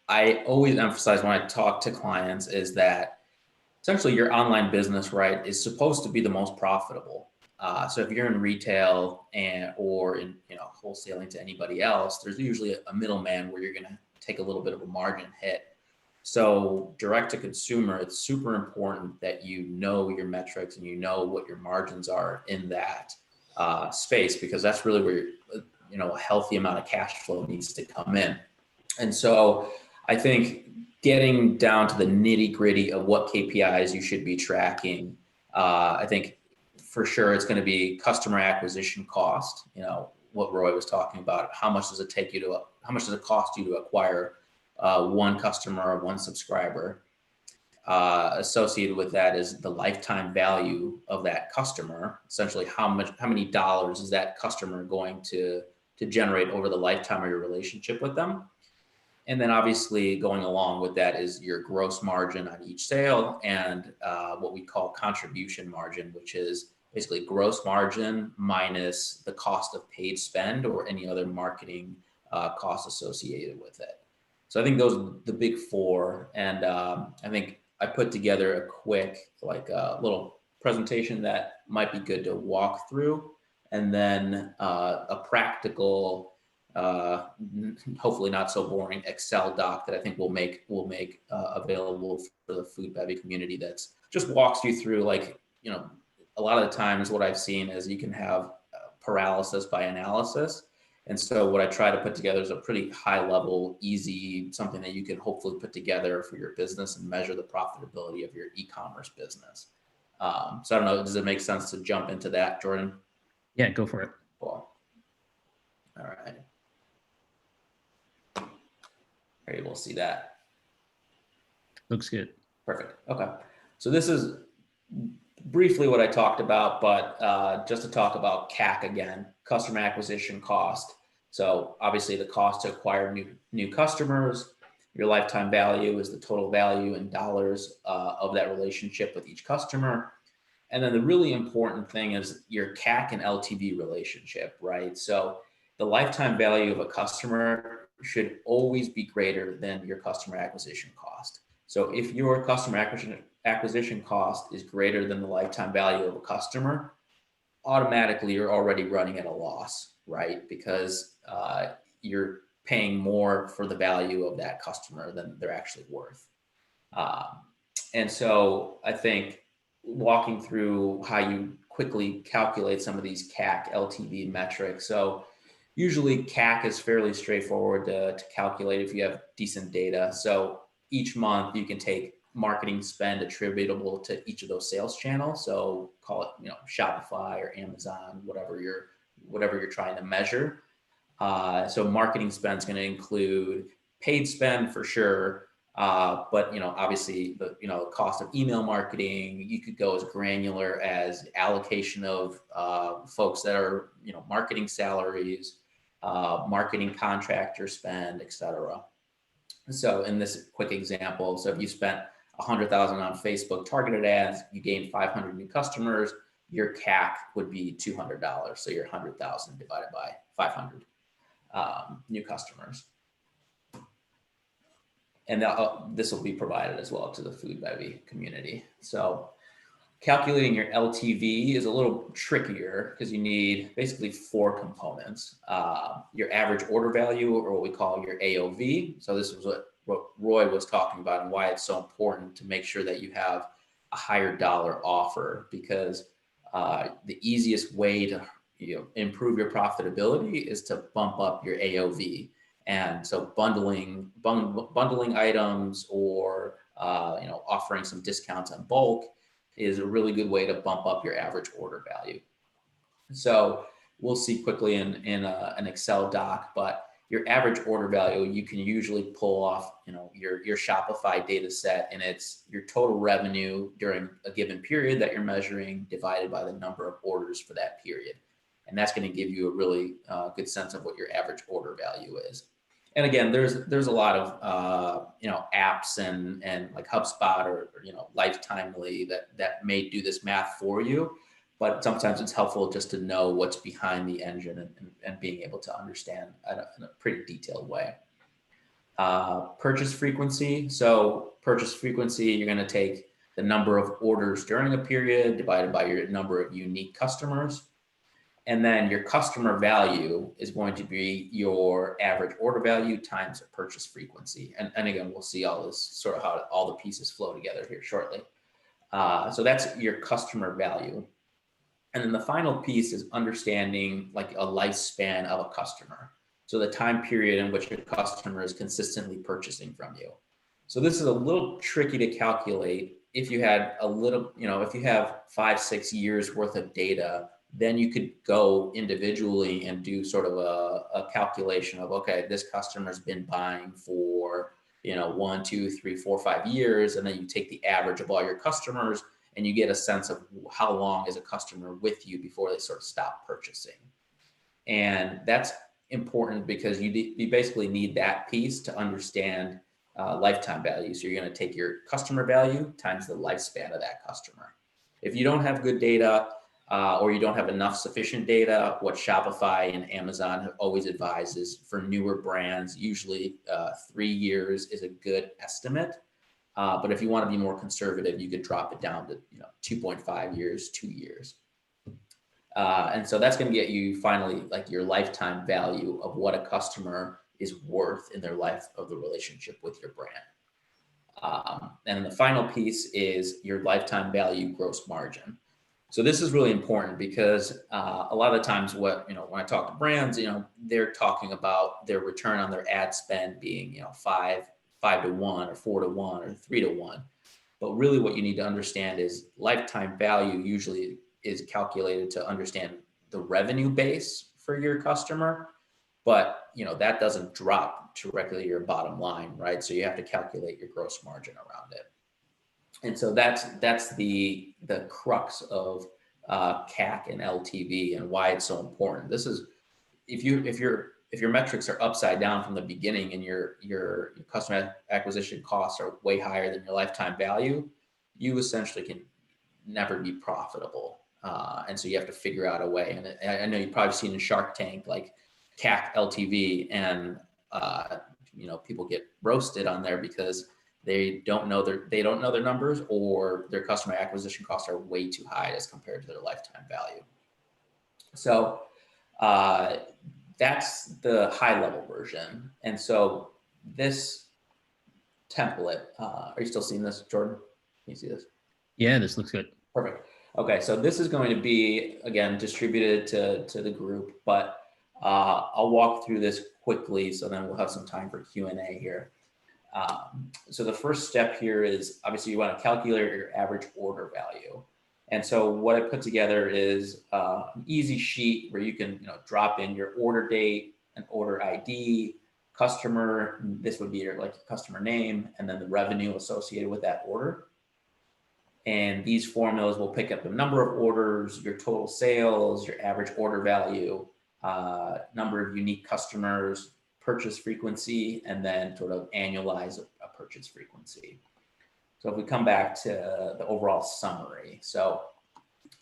I always emphasize when I talk to clients is that essentially your online business, right, is supposed to be the most profitable. So if you're in retail or in wholesaling to anybody else, there's usually a middleman where you're going to take a little bit of a margin hit. So direct to consumer, it's super important that you know your metrics and you know what your margins are in that space, because that's really where a healthy amount of cash flow needs to come in. And so I think getting down to the nitty gritty of what KPIs you should be tracking, I think for sure it's going to be customer acquisition cost. What Roy was talking about. How much does it cost you to acquire one customer or one subscriber? Associated with that is the lifetime value of that customer. Essentially, how many dollars is that customer going to generate over the lifetime of your relationship with them? And then obviously going along with that is your gross margin on each sale and what we call contribution margin, which is basically gross margin minus the cost of paid spend or any other marketing costs associated with it. So I think those are the big four. And I think I put together a quick little presentation that might be good to walk through, and then a practical, hopefully not so boring Excel doc that I think we'll make available for the food bevy community. That's just walks you through, a lot of the times what I've seen is you can have paralysis by analysis. And so what I try to put together is a pretty high level, easy, something that you can hopefully put together for your business and measure the profitability of your e-commerce business. So I don't know, does it make sense to jump into that, Jordan? Yeah, go for it. Cool. All right. Are you able to see that? Looks good. Perfect. Okay. So this is briefly what I talked about, but just to talk about CAC again, customer acquisition cost. So obviously the cost to acquire new customers. Your lifetime value is the total value in dollars of that relationship with each customer. And then the really important thing is your CAC and LTV relationship, right? So the lifetime value of a customer should always be greater than your customer acquisition cost. So if your customer acquisition cost is greater than the lifetime value of a customer, automatically you're already running at a loss, right? Because you're paying more for the value of that customer than they're actually worth. And so I think walking through how you quickly calculate some of these CAC LTV metrics. So usually CAC is fairly straightforward to calculate if you have decent data. So each month you can take marketing spend attributable to each of those sales channels. So call it, Shopify or Amazon, whatever you're trying to measure. So marketing spend is going to include paid spend for sure. But obviously the cost of email marketing, you could go as granular as allocation of folks that are marketing salaries, marketing contractor spend, etc. So in this quick example, so if you spent 100,000 on Facebook targeted ads, you gained 500 new customers, your CAC would be $200. So your 100,000 divided by 500 new customers. And this will be provided as well to the food bevy community. So calculating your LTV is a little trickier because you need basically four components. Your average order value, or what we call your AOV. So this is what Roy was talking about and why it's so important to make sure that you have a higher dollar offer, because the easiest way to improve your profitability is to bump up your AOV. And so bundling items or offering some discounts on bulk is a really good way to bump up your average order value. So we'll see quickly in an Excel doc, but your average order value, you can usually pull off your Shopify data set, and it's your total revenue during a given period that you're measuring divided by the number of orders for that period. And that's going to give you a really good sense of what your average order value is. And again, there's a lot of apps and like HubSpot or Lifetimely that may do this math for you, but sometimes it's helpful just to know what's behind the engine and being able to understand in a pretty detailed way. Purchase frequency. So purchase frequency, you're going to take the number of orders during a period divided by your number of unique customers. And then your customer value is going to be your average order value times the purchase frequency. And again, we'll see all this sort of how all the pieces flow together here shortly. So that's your customer value. And then the final piece is understanding like a lifespan of a customer. So the time period in which a customer is consistently purchasing from you. So this is a little tricky to calculate. If you had a little, if you have 5-6 years worth of data, then you could go individually and do sort of a calculation of, okay, this customer's been buying for, 1, 2, 3, 4, 5 years. And then you take the average of all your customers and you get a sense of how long is a customer with you before they sort of stop purchasing. And that's important because you basically need that piece to understand lifetime value. So you're going to take your customer value times the lifespan of that customer. If you don't have good data or you don't have enough sufficient data, what Shopify and Amazon always advises for newer brands, usually 3 years is a good estimate. But if you want to be more conservative, you could drop it down to 2.5 years, 2 years. And so that's going to get you finally like your lifetime value of what a customer is worth in their life of the relationship with your brand. And the final piece is your lifetime value gross margin. So this is really important because a lot of the times when I talk to brands, they're talking about their return on their ad spend being, 5 to 1 or 4 to 1 or 3 to 1. But really what you need to understand is lifetime value usually is calculated to understand the revenue base for your customer, but that doesn't drop directly to your bottom line, right? So you have to calculate your gross margin around it. And so that's the crux of CAC and LTV and why it's so important. This is if your metrics are upside down from the beginning and your customer acquisition costs are way higher than your lifetime value, you essentially can never be profitable. And so you have to figure out a way. And I know you've probably seen in Shark Tank, like CAC LTV, and people get roasted on there because they don't know their numbers, or their customer acquisition costs are way too high as compared to their lifetime value. So that's the high level version. And so this template, are you still seeing this, Jordan? Can you see this? Yeah, this looks good. Perfect. Okay, so this is going to be, again, distributed to the group, but I'll walk through this quickly so then we'll have some time for Q&A here. So the first step here is obviously you want to calculate your average order value. And so what I put together is an easy sheet where you can drop in your order date, an order ID, customer, this would be your customer name, and then the revenue associated with that order. And these formulas will pick up the number of orders, your total sales, your average order value, number of unique customers, purchase frequency, and then sort of annualize a purchase frequency. So if we come back to the overall summary, so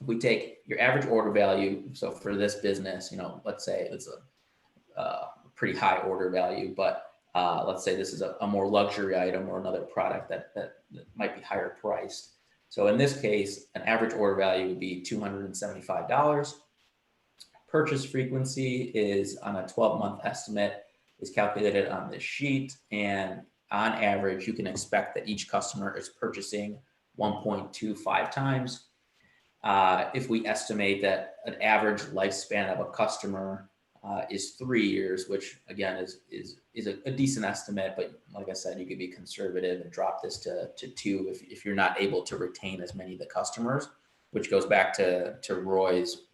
if we take your average order value, so for this business, let's say it's a pretty high order value, but let's say this is a more luxury item or another product that might be higher priced. So in this case, an average order value would be $275. Purchase frequency is on a 12-month estimate, is calculated on this sheet. And on average, you can expect that each customer is purchasing 1.25 times. If we estimate that an average lifespan of a customer is 3 years, which again is a decent estimate, but like I said, you could be conservative and drop this to 2 if you're not able to retain as many of the customers, which goes back to Roy's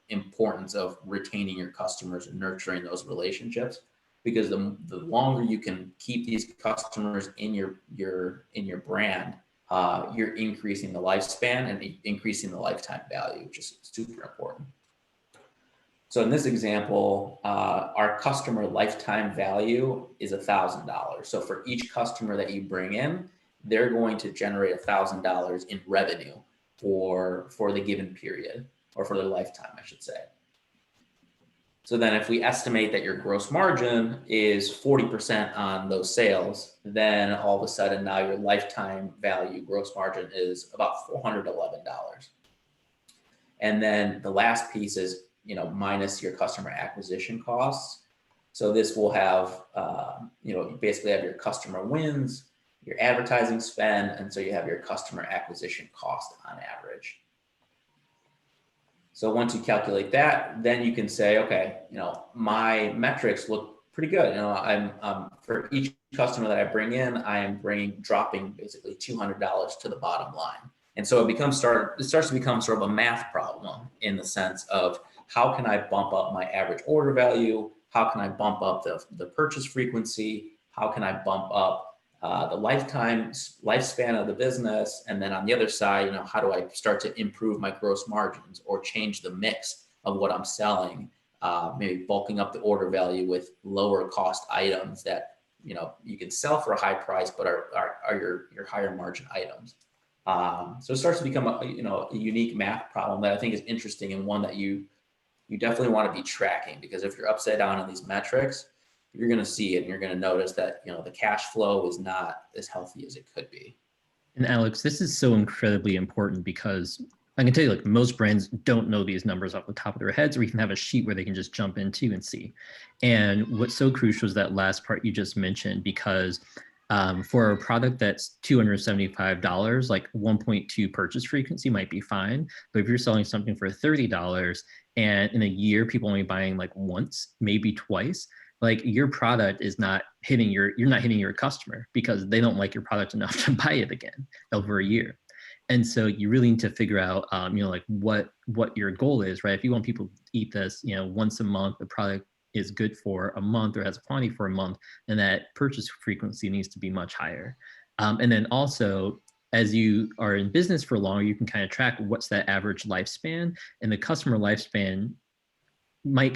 importance of retaining your customers and nurturing those relationships, because the longer you can keep these customers in your brand, you're increasing the lifespan and increasing the lifetime value, which is super important. So in this example, our customer lifetime value is $1,000. So for each customer that you bring in, they're going to generate $1,000 in revenue for the given period, or for their lifetime, I should say. So then if we estimate that your gross margin is 40% on those sales, then all of a sudden now your lifetime value gross margin is about $411. And then the last piece is, minus your customer acquisition costs. So this will have, you basically have your customer wins, your advertising spend, and so you have your customer acquisition cost on average. So once you calculate that, then you can say, okay, my metrics look pretty good. I'm for each customer that I bring in, I am dropping basically $200 to the bottom line. And so it starts to become sort of a math problem in the sense of how can I bump up my average order value? How can I bump up the purchase frequency? How can I bump up the lifespan of the business? And then on the other side, how do I start to improve my gross margins or change the mix of what I'm selling? Maybe bulking up the order value with lower cost items that, you can sell for a high price, but are your higher margin items. So it starts to become a unique math problem that I think is interesting, and one that you definitely want to be tracking, because if you're upside down on these metrics, you're going to see it and you're going to notice that, the cash flow is not as healthy as it could be. And Alex, this is so incredibly important because I can tell you, like, most brands don't know these numbers off the top of their heads, or even have a sheet where they can just jump into and see. And what's so crucial is that last part you just mentioned, because for a product that's $275, like 1.2 purchase frequency might be fine. But if you're selling something for $30 and in a year, people only buying like once, maybe twice, like your product is not hitting you're not hitting your customer because they don't like your product enough to buy it again over a year. And so you really need to figure out, like what your goal is, right? If you want people to eat this, once a month, the product is good for a month or has a quantity for a month, and that purchase frequency needs to be much higher. And then also, as you are in business for longer, you can kind of track what's that average lifespan, and the customer lifespan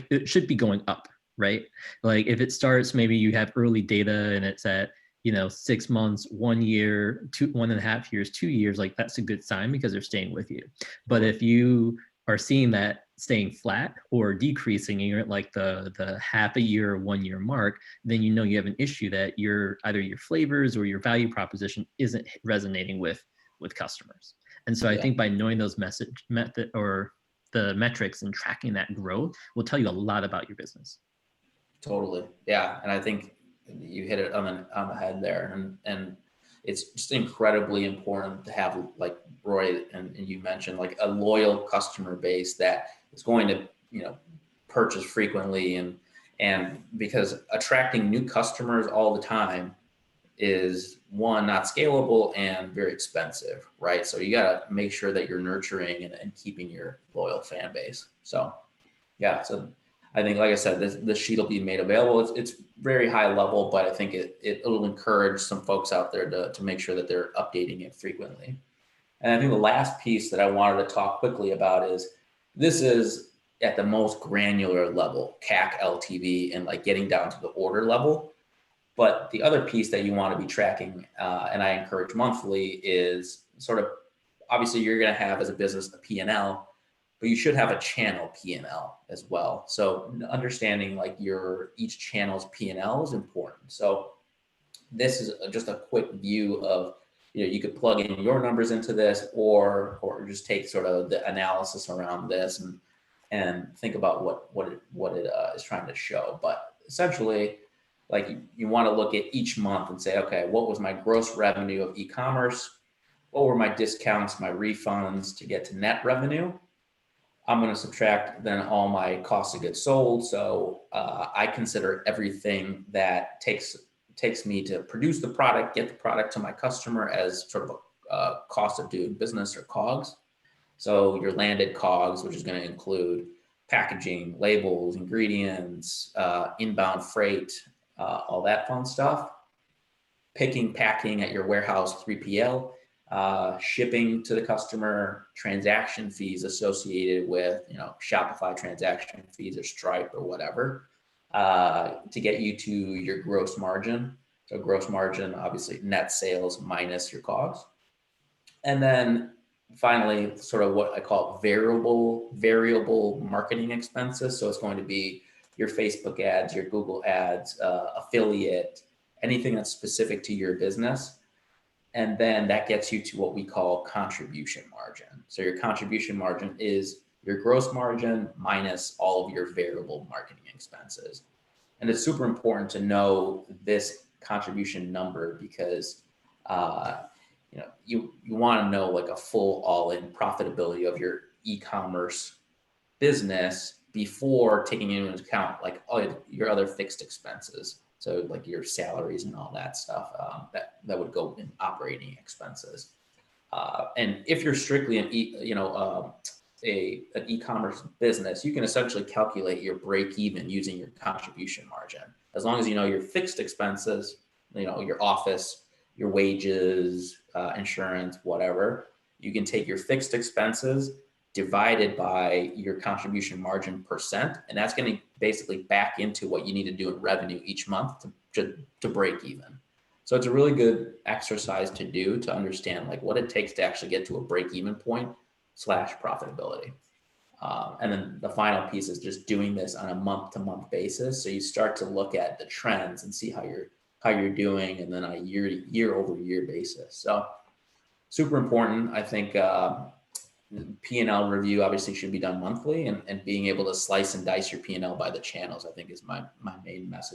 it should be going up, right? Like if it starts, maybe you have early data and it's at 6 months, 1 year, 1.5 years, 2 years, like that's a good sign because they're staying with you. But if you are seeing that staying flat or decreasing, and you're at like the half a year or 1 year mark, then you have an issue that either your flavors or your value proposition isn't resonating with customers. And so I think by knowing those method or the metrics and tracking that growth will tell you a lot about your business. Totally. Yeah. And I think you hit it on the head there. And it's just incredibly important to have, like Roy and you mentioned, like a loyal customer base that is going to, purchase frequently, and because attracting new customers all the time is, one, not scalable and very expensive, right? So you got to make sure that you're nurturing and keeping your loyal fan base. So yeah, so I think, like I said, this sheet will be made available. It's very high level, but I think it'll encourage some folks out there to make sure that they're updating it frequently. And I think the last piece that I wanted to talk quickly about is, this is at the most granular level, CAC, LTV, and like getting down to the order level. But the other piece that you want to be tracking, and I encourage monthly, is sort of, obviously you're going to have as a business a P&L, but you should have a channel P&L as well. So understanding like each channel's P&L is important. So this is just a quick view of, you could plug in your numbers into this, or just take sort of the analysis around this and think about what it is trying to show. But essentially, like you want to look at each month and say, okay, what was my gross revenue of e-commerce? What were my discounts, my refunds to get to net revenue? I'm going to subtract then all my cost of goods sold. So I consider everything that takes me to produce the product, get the product to my customer as sort of a cost of doing business, or COGS. So your landed COGS, which is going to include packaging, labels, ingredients, inbound freight, all that fun stuff. Picking, packing at your warehouse, 3PL, shipping to the customer, transaction fees associated with, Shopify transaction fees or Stripe or whatever, to get you to your gross margin. So gross margin, obviously net sales minus your COGS. And then finally, sort of what I call variable marketing expenses. So it's going to be your Facebook ads, your Google ads, affiliate, anything that's specific to your business. And then that gets you to what we call contribution margin. So your contribution margin is your gross margin minus all of your variable marketing expenses. And it's super important to know this contribution number because you want to know like a full all-in profitability of your e-commerce business before taking into account like all your other fixed expenses. So like your salaries and all that stuff that would go in operating expenses. And if you're strictly an e-commerce business, you can essentially calculate your break even using your contribution margin. As long as you know your fixed expenses, your office, your wages, insurance, whatever, you can take your fixed expenses divided by your contribution margin percent, and that's going to basically back into what you need to do in revenue each month to break even. So it's a really good exercise to do to understand like what it takes to actually get to a break even point / profitability. And then the final piece is just doing this on a month to month basis. So you start to look at the trends and see how you're doing, and then on a year over year basis. So super important. I think P&L review obviously should be done monthly, and being able to slice and dice your P&L by the channels, I think is my main message.